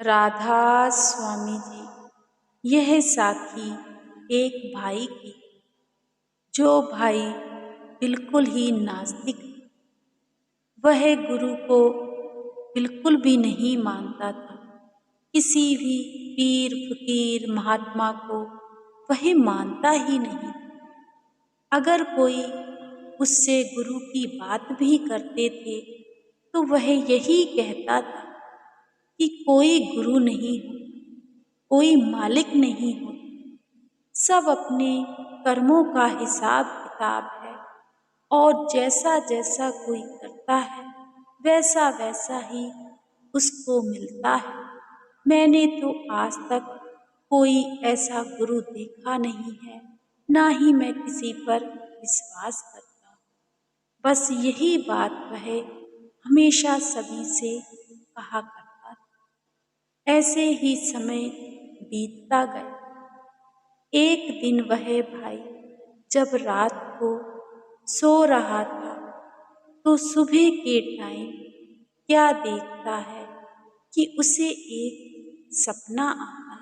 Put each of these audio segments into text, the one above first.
राधा स्वामी जी। यह साखी एक भाई की, जो भाई बिल्कुल ही नास्तिक, वह गुरु को बिल्कुल भी नहीं मानता था। किसी भी पीर फकीर महात्मा को वह मानता ही नहीं। अगर कोई उससे गुरु की बात भी करते थे तो वह यही कहता था कि कोई गुरु नहीं हो, कोई मालिक नहीं हो, सब अपने कर्मों का हिसाब किताब है और जैसा जैसा कोई करता है वैसा वैसा ही उसको मिलता है। मैंने तो आज तक कोई ऐसा गुरु देखा नहीं है, ना ही मैं किसी पर विश्वास करता हूँ। बस यही बात वह हमेशा सभी से कहा करता था। ऐसे ही समय बीतता गया। एक दिन वह भाई जब रात को सो रहा था तो सुबह के टाइम क्या देखता है कि उसे एक सपना आता है।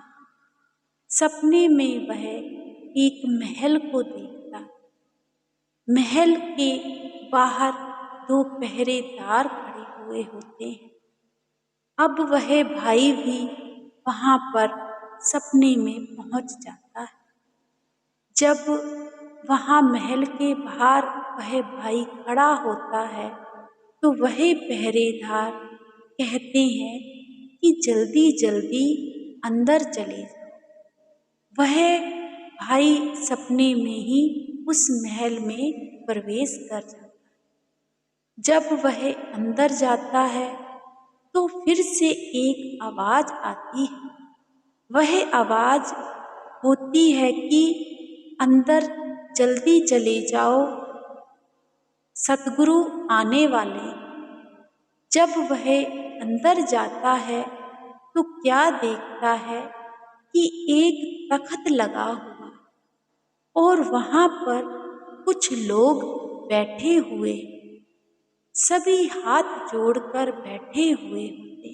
सपने में वह एक महल को देखता है। महल के बाहर दो पहरेदार खड़े हुए होते हैं। अब वह भाई भी वहां पर सपने में पहुंच जाता है। जब वहां महल के बाहर वह भाई खड़ा होता है तो वह पहरेदार कहते हैं कि जल्दी जल्दी अंदर चले जाओ। वह भाई सपने में ही उस महल में प्रवेश कर जाता है। जब वह अंदर जाता है तो फिर से एक आवाज आती है। वह आवाज होती है कि अंदर जल्दी चले जाओ, सतगुरु आने वाले। जब वह अंदर जाता है तो क्या देखता है कि एक तख्त लगा हुआ और वहां पर कुछ लोग बैठे हुए, सभी हाथ जोड़कर बैठे हुए होते।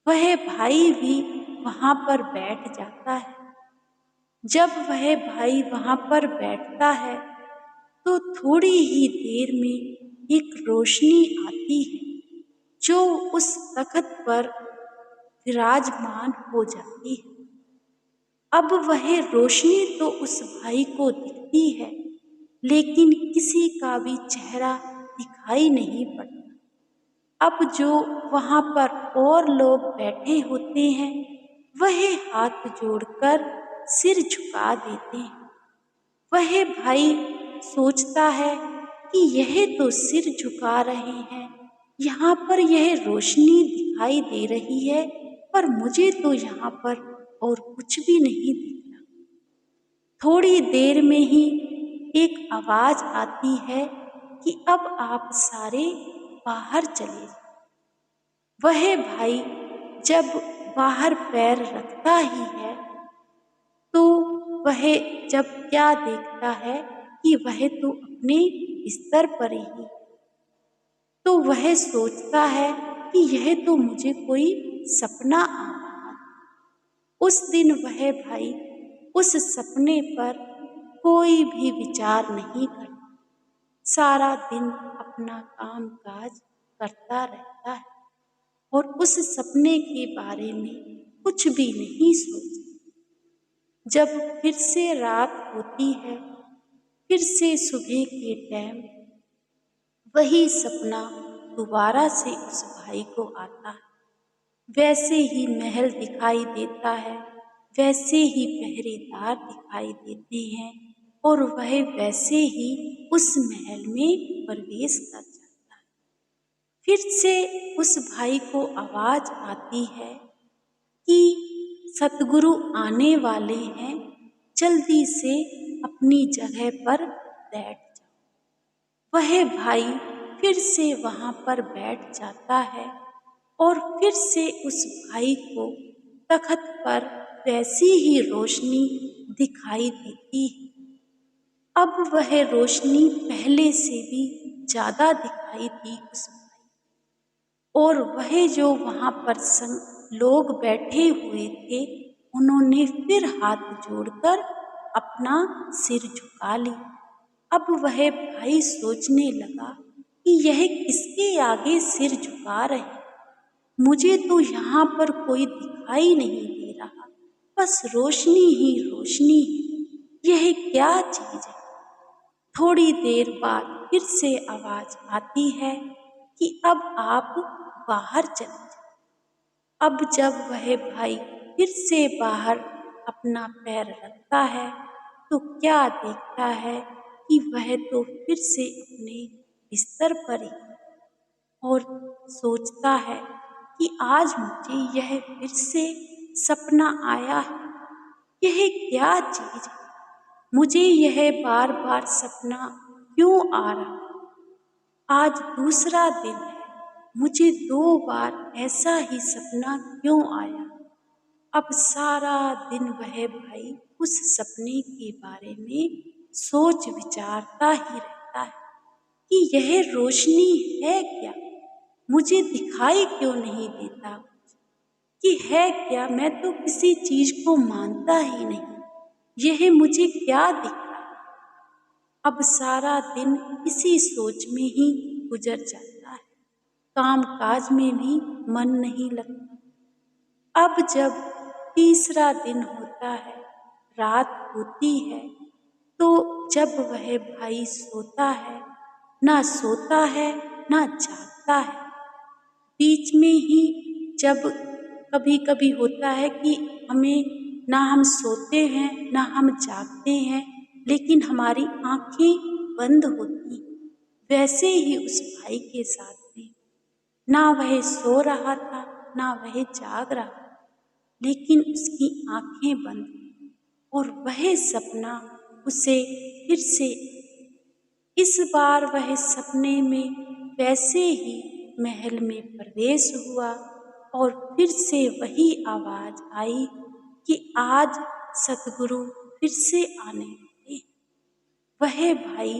वह भाई भी वहां पर बैठ जाता है। जब वह भाई वहां पर बैठता है तो थोड़ी ही देर में एक रोशनी आती है जो उस तख्त पर विराजमान हो जाती है। अब वह रोशनी तो उस भाई को दिखती है लेकिन किसी का भी चेहरा दिखाई नहीं पड़ता। अब जो वहां पर और लोग बैठे होते हैं वह हाथ जोड़कर सिर झुका देते हैं। वह भाई सोचता है कि यह तो सिर झुका रहे हैं, यहाँ पर यह रोशनी दिखाई दे रही है पर मुझे तो यहाँ पर और कुछ भी नहीं दिख रहा। थोड़ी देर में ही एक आवाज आती है कि अब आप सारे बाहर चले जाओ। वह भाई जब बाहर पैर रखता ही है तो वह जब क्या देखता है कि वह तो अपने बिस्तर पर ही, तो वह सोचता है कि यह तो मुझे कोई सपना आ रहा। उस दिन वह भाई उस सपने पर कोई भी विचार नहीं करता। सारा दिन अपना काम काज करता रहता है और उस सपने के बारे में कुछ भी नहीं सोचता। जब फिर से रात होती है, फिर से सुबह के टाइम वही सपना दोबारा से उस भाई को आता है। वैसे ही महल दिखाई देता है, वैसे ही पहरेदार दिखाई देते हैं और वह वैसे ही उस महल में प्रवेश कर जाता है। फिर से उस भाई को आवाज आती है कि सतगुरु आने वाले हैं, जल्दी से अपनी जगह पर बैठ जाओ। वह भाई फिर से वहां पर बैठ जाता है और फिर से उस भाई को तख्त पर वैसी ही रोशनी दिखाई देती है। अब वह रोशनी पहले से भी ज्यादा दिखाई दी उस भाई, और वह जो वहां पर लोग बैठे हुए थे, उन्होंने फिर हाथ जोड़कर अपना सिर झुका लिया। अब वह भाई सोचने लगा कि यह किसके आगे सिर झुका रहे। मुझे तो यहाँ पर कोई दिखाई नहीं दे रहा, बस रोशनी ही रोशनी है। यह क्या चीज है? थोड़ी देर बाद फिर से आवाज आती है कि अब आप बाहर चले जाओ। अब जब वह भाई फिर से बाहर अपना पैर रखता है तो क्या देखता है कि वह तो फिर से अपने बिस्तर पर ही, और सोचता है कि आज मुझे यह फिर से सपना आया है। यह क्या चीज है? मुझे यह बार बार सपना क्यों आ रहा है? आज दूसरा दिन है, मुझे 2 बार ऐसा ही सपना क्यों आया? अब सारा दिन वह भाई उस सपने के बारे में सोच विचारता ही रहता है कि यह रोशनी है क्या? मुझे दिखाई क्यों नहीं देता? कि है क्या? मैं तो किसी चीज को मानता ही नहीं। यह मुझे क्या दिख रहा है? अब सारा दिन इसी सोच में ही गुजर जाता है। काम काज में भी मन नहीं लगता। अब जब तीसरा दिन होता है, रात होती है, तो जब वह भाई सोता है, ना सोता है ना जागता है। बीच में ही जब कभी कभी होता है कि हमें, ना हम सोते हैं ना हम जागते हैं, लेकिन हमारी आंखें बंद होती हैं। वैसे ही उस भाई के साथ भी, ना वह सो रहा था ना वह जाग रहा था, लेकिन उसकी आंखें बंद थीं और वह सपना उसे फिर से, इस बार वह सपने में वैसे ही महल में प्रवेश हुआ और फिर से वही आवाज आई कि आज सतगुरु फिर से आने वाले। वह भाई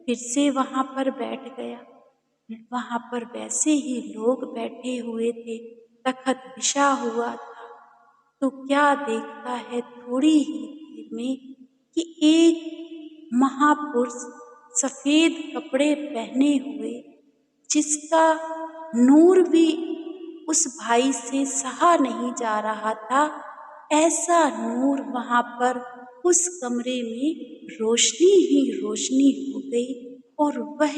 फिर से वहां पर बैठ गया। वहां पर वैसे ही लोग बैठे हुए थे, तखत बिछा हुआ था। तो क्या देखता है थोड़ी ही देर में कि एक महापुरुष सफेद कपड़े पहने हुए, जिसका नूर भी उस भाई से सहा नहीं जा रहा था, ऐसा नूर वहां पर उस कमरे में रोशनी ही रोशनी हो गई और वह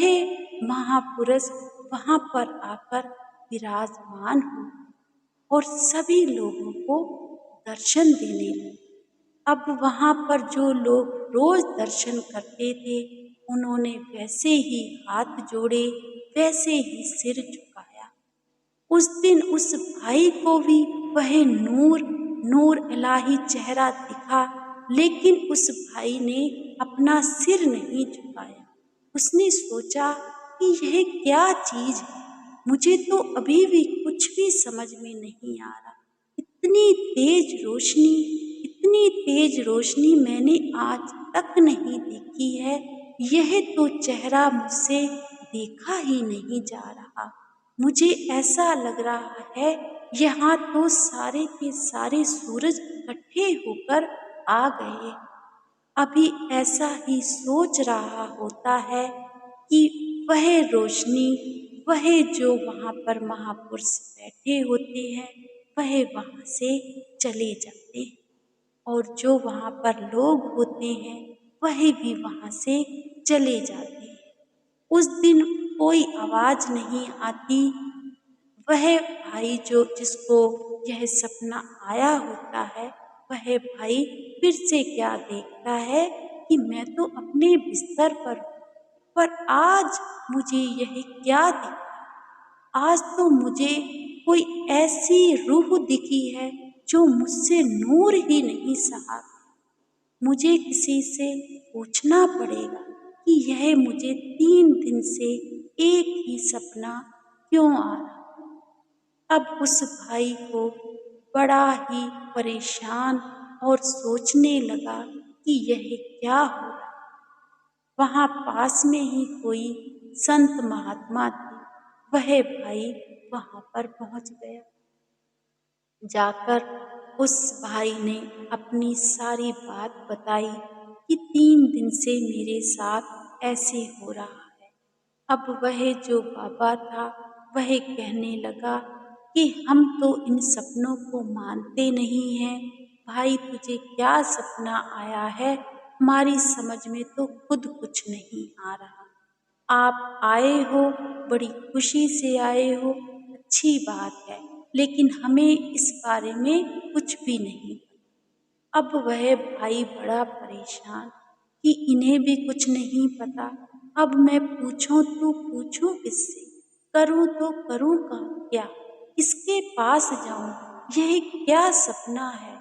महापुरुष वहां पर आकर विराजमान हो और सभी लोगों को दर्शन देने लगे। अब वहां पर जो लोग रोज दर्शन करते थे, उन्होंने वैसे ही हाथ जोड़े, वैसे ही सिर झुकाया। उस दिन उस भाई को भी वह नूर नूर इलाही चेहरा दिखा, लेकिन उस भाई ने अपना सिर नहीं झुकाया। उसने सोचा कि यह क्या चीज है? मुझे तो अभी भी कुछ भी समझ में नहीं आ रहा। इतनी तेज रोशनी, इतनी तेज रोशनी मैंने आज तक नहीं देखी है। यह तो चेहरा मुझसे देखा ही नहीं जा रहा। मुझे ऐसा लग रहा है यहाँ तो सारे के सारे सूरज इकट्ठे होकर आ गए। अभी ऐसा ही सोच रहा होता है कि वह रोशनी, वह जो वहाँ पर महापुरुष बैठे होते हैं, वह वहाँ से चले जाते हैं और जो वहाँ पर लोग होते हैं वह भी वहाँ से चले जाते हैं। उस दिन कोई आवाज नहीं आती। वह भाई जो जिसको यह सपना आया होता है, वह भाई फिर से क्या देखता है कि मैं तो अपने बिस्तर पर आज मुझे यह क्या दिखा? आज तो मुझे कोई ऐसी रूह दिखी है जो मुझसे नूर ही नहीं सहा। मुझे किसी से पूछना पड़ेगा कि यह मुझे 3 दिन से एक ही सपना क्यों आ रहा। अब उस भाई को बड़ा ही परेशान और सोचने लगा कि यह क्या हो रहा। वहां पास में ही कोई संत महात्मा थे। वह भाई वहां पर पहुंच गया। जाकर उस भाई ने अपनी सारी बात बताई कि 3 दिन से मेरे साथ ऐसे हो रहा है। अब वह जो बाबा था वह कहने लगा कि हम तो इन सपनों को मानते नहीं हैं। भाई तुझे क्या सपना आया है? हमारी समझ में तो खुद कुछ नहीं आ रहा। आप आए हो, बड़ी खुशी से आए हो, अच्छी बात है, लेकिन हमें इस बारे में कुछ भी नहीं। अब वह भाई बड़ा परेशान कि इन्हें भी कुछ नहीं पता। अब मैं पूछूं तो पूछूं किससे? करूं तो करूं का क्या? किसके पास जाऊं? यह क्या सपना है?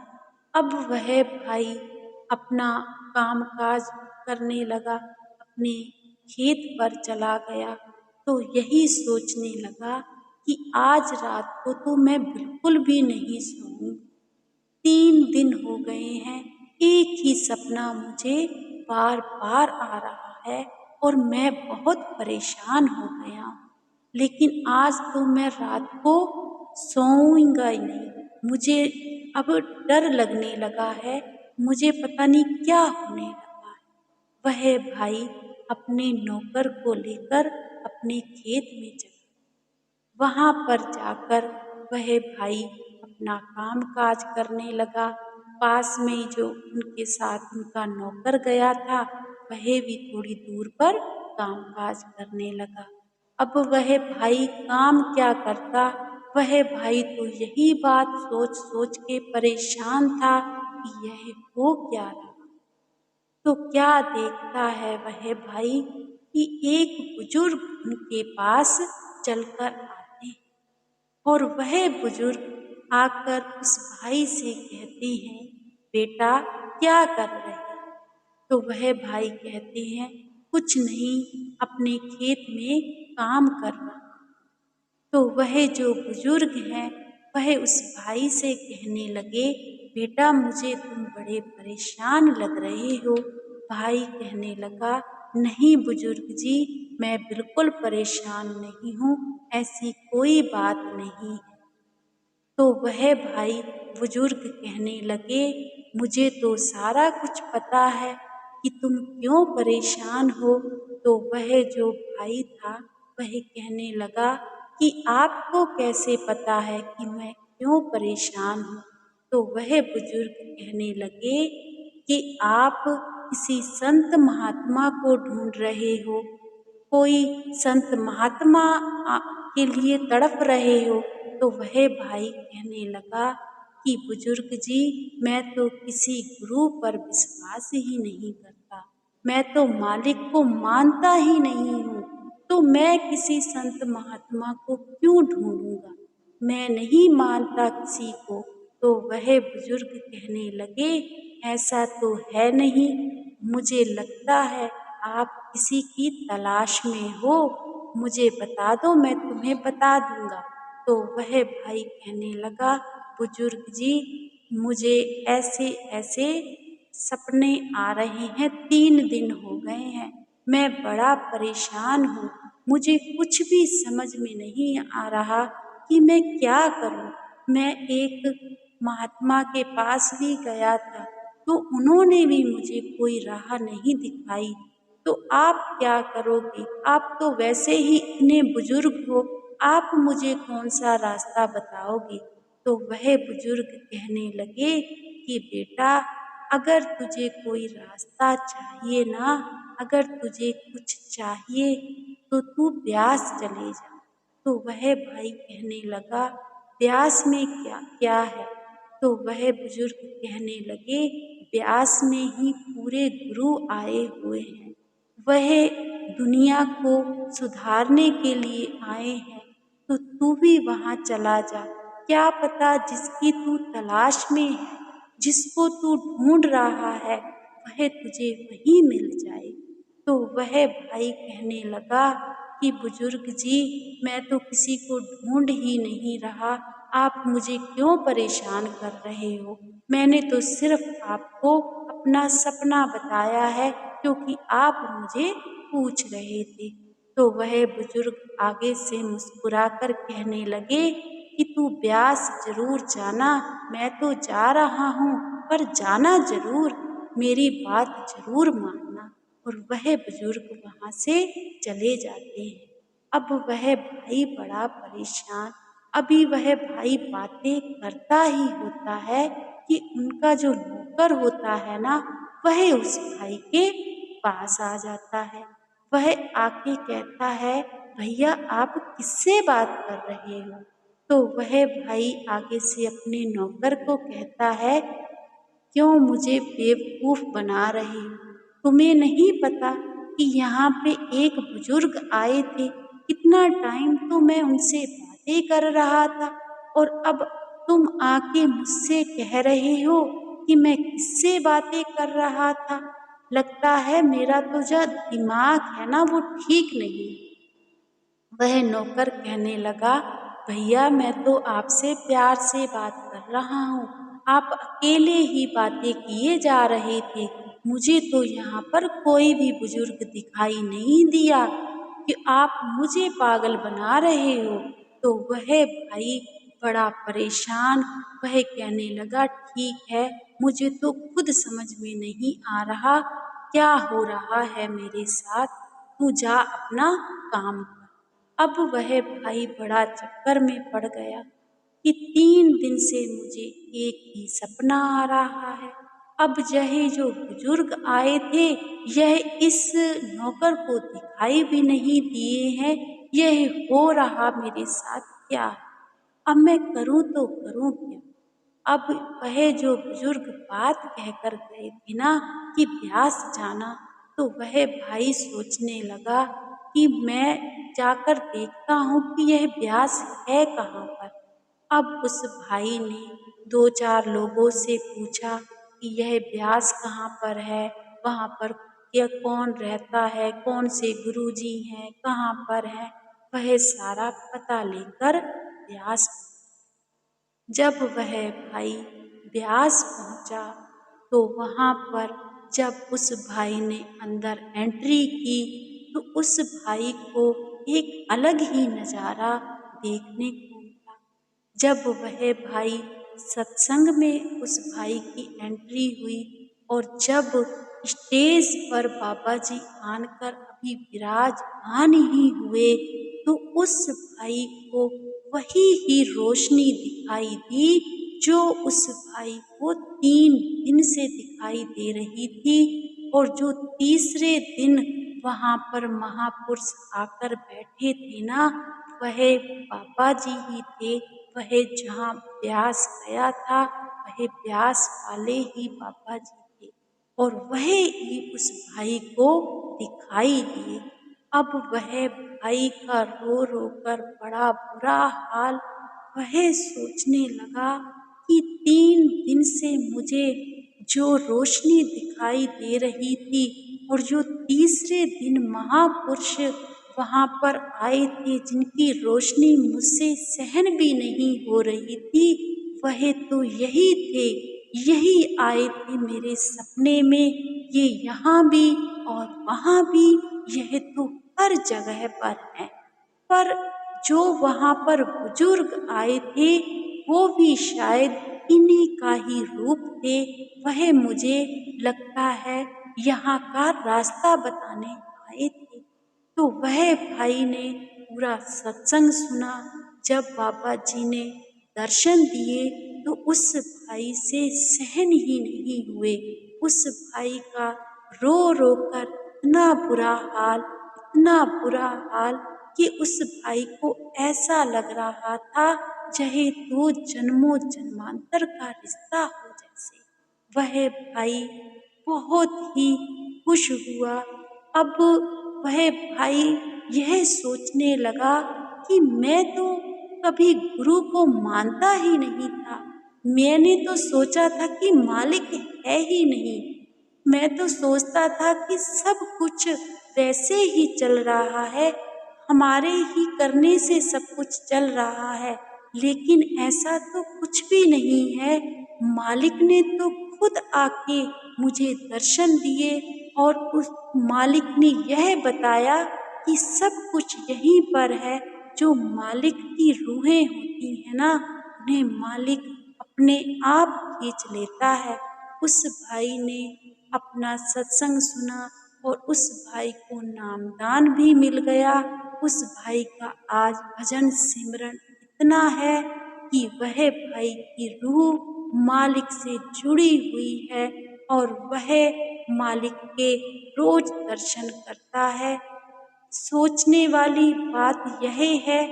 अब वह भाई अपना कामकाज करने लगा, अपने खेत पर चला गया, तो यही सोचने लगा कि आज रात को तो मैं बिल्कुल भी नहीं सोऊंगा। 3 दिन हो गए हैं, एक ही सपना मुझे बार बार आ रहा है और मैं बहुत परेशान हो गया हूँ। लेकिन आज तो मैं रात को सोऊंगा ही नहीं। मुझे अब डर लगने लगा है, मुझे पता नहीं क्या होने लगा है। वह भाई अपने नौकर को लेकर अपने खेत में चला। वहाँ पर जाकर वह भाई अपना काम-काज करने लगा। पास में ही जो उनके साथ उनका नौकर गया था, वह भी थोड़ी दूर पर काम-काज करने लगा। अब वह भाई काम क्या करता, वह भाई तो यही बात सोच-सोच के परेशान था कि यह हो क्या रहा। तो क्या देखता है वह भाई कि एक बुजुर्ग उनके पास चलकर आते हैं और वह बुजुर्ग आकर उस भाई से कहते हैं, बेटा क्या कर रहे हैं? तो वह भाई कहते हैं, कुछ नहीं, अपने खेत में काम कर रहा। तो वह जो बुजुर्ग हैं, वह उस भाई से कहने लगे, बेटा मुझे तुम बड़े परेशान लग रहे हो। भाई कहने लगा, नहीं बुजुर्ग जी, मैं बिल्कुल परेशान नहीं हूँ, ऐसी कोई बात नहीं है। तो वह भाई बुजुर्ग कहने लगे, मुझे तो सारा कुछ पता है कि तुम क्यों परेशान हो। तो वह जो भाई था वह कहने लगा कि आपको कैसे पता है कि मैं क्यों परेशान हूँ। तो वह बुजुर्ग कहने लगे कि आप किसी संत महात्मा को ढूंढ रहे हो, कोई संत महात्मा के लिए तड़प रहे हो। तो वह भाई कहने लगा कि बुजुर्ग जी, मैं तो किसी गुरु पर विश्वास ही नहीं करता, मैं तो मालिक को मानता ही नहीं हूँ, तो मैं किसी संत महात्मा को क्यों ढूंढूंगा, मैं नहीं मानता किसी को। तो वह बुजुर्ग कहने लगे, ऐसा तो है नहीं, मुझे लगता है आप किसी की तलाश में हो, मुझे बता दो, मैं तुम्हें बता दूंगा। तो वह भाई कहने लगा, बुजुर्ग जी, मुझे ऐसे ऐसे सपने आ रहे हैं, 3 दिन हो गए हैं, मैं बड़ा परेशान हूँ, मुझे कुछ भी समझ में नहीं आ रहा कि मैं क्या करूँ। मैं एक महात्मा के पास भी गया था, तो उन्होंने भी मुझे कोई राह नहीं दिखाई। तो आप क्या करोगे? आप तो वैसे ही इतने बुजुर्ग हो, आप मुझे कौन-सा रास्ता बताओगे? तो वह बुजुर्ग कहने लगे कि बेटा, अगर तुझे कोई रास्ता चाहिए ना, अगर तुझे कुछ चाहिए, तो तू ब्यास चले जा। तो वह भाई कहने लगा, ब्यास में क्या क्या है? तो वह बुजुर्ग कहने लगे, ब्यास में ही पूरे गुरु आए हुए हैं, वह दुनिया को सुधारने के लिए आए हैं, तो तू भी वहाँ चला जा। क्या पता जिसकी तू तलाश में है, जिसको तू ढूंढ रहा है, वह तुझे वहीं मिल जाए। तो वह भाई कहने लगा कि बुजुर्ग जी, मैं तो किसी को ढूंढ ही नहीं रहा, आप मुझे क्यों परेशान कर रहे हो? मैंने तो सिर्फ आपको अपना सपना बताया है, क्योंकि आप मुझे पूछ रहे थे। तो वह बुजुर्ग आगे से मुस्कुराकर कहने लगे, कि तू ब्यास जरूर जाना, मैं तो जा रहा हूँ, पर जाना जरूर, मेरी बात जरूर मानना। और वह बुजुर्ग वहाँ से चले जाते हैं। अब वह भाई बड़ा परेशान, अभी वह भाई बातें करता ही होता है कि उनका जो नौकर होता है ना, वह उस भाई के पास आ जाता है। वह आके कहता है, भैया आप किससे बात कर रहे हो? तो वह भाई आगे से अपने नौकर को कहता है, क्यों मुझे बेवकूफ बना रहे हो? तुम्हें नहीं पता कि यहाँ पे एक बुजुर्ग आए थे, कितना टाइम तो मैं उनसे बातें कर रहा था, और अब तुम आके मुझसे कह रहे हो कि मैं किससे बातें कर रहा था? लगता है मेरा तो जो दिमाग है ना वो ठीक नहीं। वह नौकर कहने लगा, भैया मैं तो आपसे प्यार से बात कर रहा हूँ, आप अकेले ही बातें किए जा रहे थे, मुझे तो यहाँ पर कोई भी बुजुर्ग दिखाई नहीं दिया कि आप मुझे पागल बना रहे हो। तो वह भाई बड़ा परेशान, वह कहने लगा, ठीक है, मुझे तो खुद समझ में नहीं आ रहा क्या हो रहा है मेरे साथ, तू जा अपना काम कर। अब वह भाई बड़ा चक्कर में पड़ गया कि 3 दिन से मुझे एक ही सपना आ रहा है। अब यह जो बुजुर्ग आए थे, यह इस नौकर को दिखाई भी नहीं दिए हैं, यह हो रहा मेरे साथ क्या है? अब मैं करूं तो करूं क्या? अब वह जो बुजुर्ग बात कहकर गए थे ना कि ब्यास जाना, तो वह भाई सोचने लगा कि मैं जाकर देखता हूँ कि यह ब्यास है कहाँ पर। अब उस भाई ने 2-4 लोगों से पूछा कि यह ब्यास कहाँ पर है, वहाँ पर यह कौन रहता है, कौन से गुरुजी हैं, कहाँ पर है। वह सारा पता लेकर ब्यास, जब वह भाई ब्यास पहुंचा, तो वहां पर जब उस भाई ने अंदर एंट्री की, तो उस भाई को एक अलग ही नज़ारा देखने को मिला। जब वह भाई सत्संग में उस भाई की एंट्री हुई, और जब स्टेज पर बाबा जी आकर अभी विराजमान ही हुए, तो उस भाई को वही ही रोशनी दिखाई दी जो उस भाई को 3 दिन से दिखाई दे रही थी, और जो तीसरे दिन वहाँ पर महापुरुष आकर बैठे थे ना, वह बाबा जी ही थे। वह जहाँ ब्यास गया था, वह ब्यास वाले ही बाबा जी थे, और वह ही उस भाई को दिखाई दिए। अब वह भाई का रो रो कर बड़ा बुरा हाल, वह सोचने लगा कि 3 दिन से मुझे जो रोशनी दिखाई दे रही थी, और जो तीसरे दिन महापुरुष वहाँ पर आए थे जिनकी रोशनी मुझसे सहन भी नहीं हो रही थी, वह तो यही थे, यही आए थे मेरे सपने में, ये यहाँ भी और वहाँ भी, यह तो हर जगह पर है। पर जो वहाँ पर बुजुर्ग आए थे, वो भी शायद इन्हीं का ही रूप थे। वह मुझे लगता है यहाँ का रास्ता बताने आए थे। तो वह भाई ने पूरा सत्संग सुना। जब बाबा जी ने दर्शन दिए, तो उस भाई से सहन ही नहीं हुए। उस भाई का रो रो कर इतना बुरा हाल, इतना बुरा हाल कि उस भाई को ऐसा लग रहा था चाहे 2 जन्मों जन्मांतर का रिश्ता हो जैसे। वह भाई बहुत ही खुश हुआ। अब वह भाई यह सोचने लगा कि मैं तो कभी गुरु को मानता ही नहीं था। मैंने तो सोचा था कि मालिक है ही नहीं। मैं तो सोचता था कि सब कुछ वैसे ही चल रहा है, हमारे ही करने से सब कुछ चल रहा है, लेकिन ऐसा तो कुछ भी नहीं है। मालिक ने तो खुद आके मुझे दर्शन दिए, और उस मालिक ने यह बताया कि सब कुछ यहीं पर है, जो मालिक की रूहें होती हैं ना, उन्हें मालिक अपने आप खींच लेता है। उस भाई ने अपना सत्संग सुना और उस भाई को नामदान भी मिल गया। उस भाई का आज भजन सिमरन इतना है कि वह भाई की रूह मालिक से जुड़ी हुई है और वह मालिक के रोज दर्शन करता है। सोचने वाली बात यह है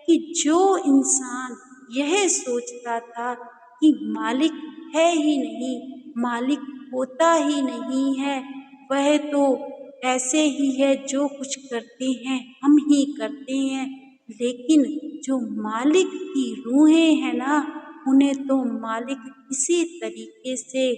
कि जो इंसान यह सोचता था कि मालिक है ही नहीं, मालिक होता ही नहीं है, वह तो ऐसे ही है, जो कुछ करते हैं हम ही करते हैं। लेकिन जो मालिक की रूहें हैं ना, उन्हें तो मालिक इसी तरीके से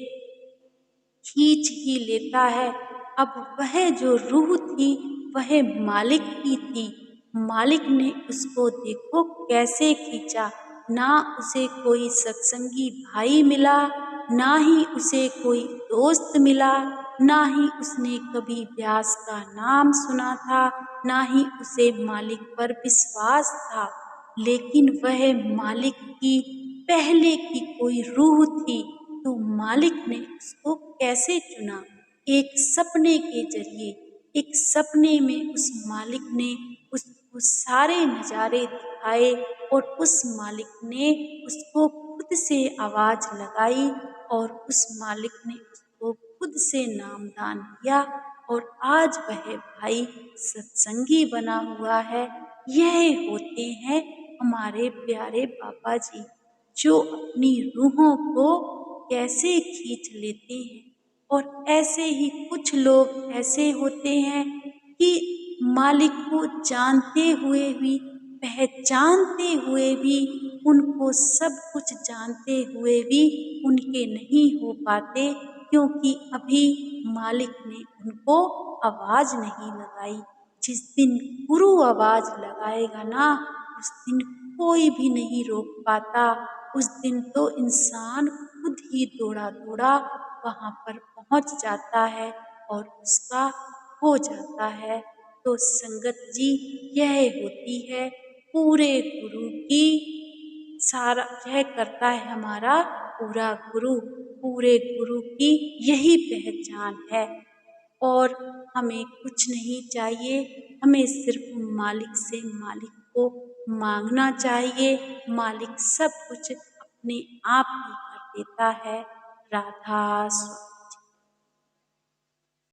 खींच ही लेता है। अब वह जो रूह थी वह मालिक की थी। मालिक ने उसको देखो कैसे खींचा। ना उसे कोई सत्संगी भाई मिला, ना ही उसे कोई दोस्त मिला, ना ही उसने कभी व्यास का नाम सुना था, ना ही उसे मालिक पर विश्वास था। लेकिन वह मालिक की पहले की कोई रूह थी। तो मालिक ने उसको कैसे चुना? एक सपने के जरिए। एक सपने में उस मालिक ने उसको सारे नज़ारे दिखाए और उस मालिक ने उसको खुद से आवाज़ लगाई और उस मालिक ने उसको खुद से नामदान दिया और आज वह भाई सत्संगी बना हुआ है। यह होते हैं हमारे प्यारे बाबा जी, जो अपनी रूहों को कैसे खींच लेते हैं। और ऐसे ही कुछ लोग ऐसे होते हैं कि मालिक को जानते हुए भी, पहचानते हुए भी, उनको सब कुछ जानते हुए भी उनके नहीं हो पाते, क्योंकि अभी मालिक ने उनको आवाज़ नहीं लगाई। जिस दिन गुरु आवाज़ लगाएगा ना, उस दिन कोई भी नहीं रोक पाता। उस दिन तो इंसान खुद ही दौड़ा-दौड़ा वहाँ पर पहुँच जाता है और उसका हो जाता है। तो संगत जी, यह होती है पूरे गुरु की सारा, यह करता है हमारा पूरा गुरु। पूरे गुरु की यही पहचान है और हमें कुछ नहीं चाहिए। हमें सिर्फ मालिक से मालिक को मांगना चाहिए। मालिक सब कुछ अपने आप ही कर देता है। राधा स्वामी।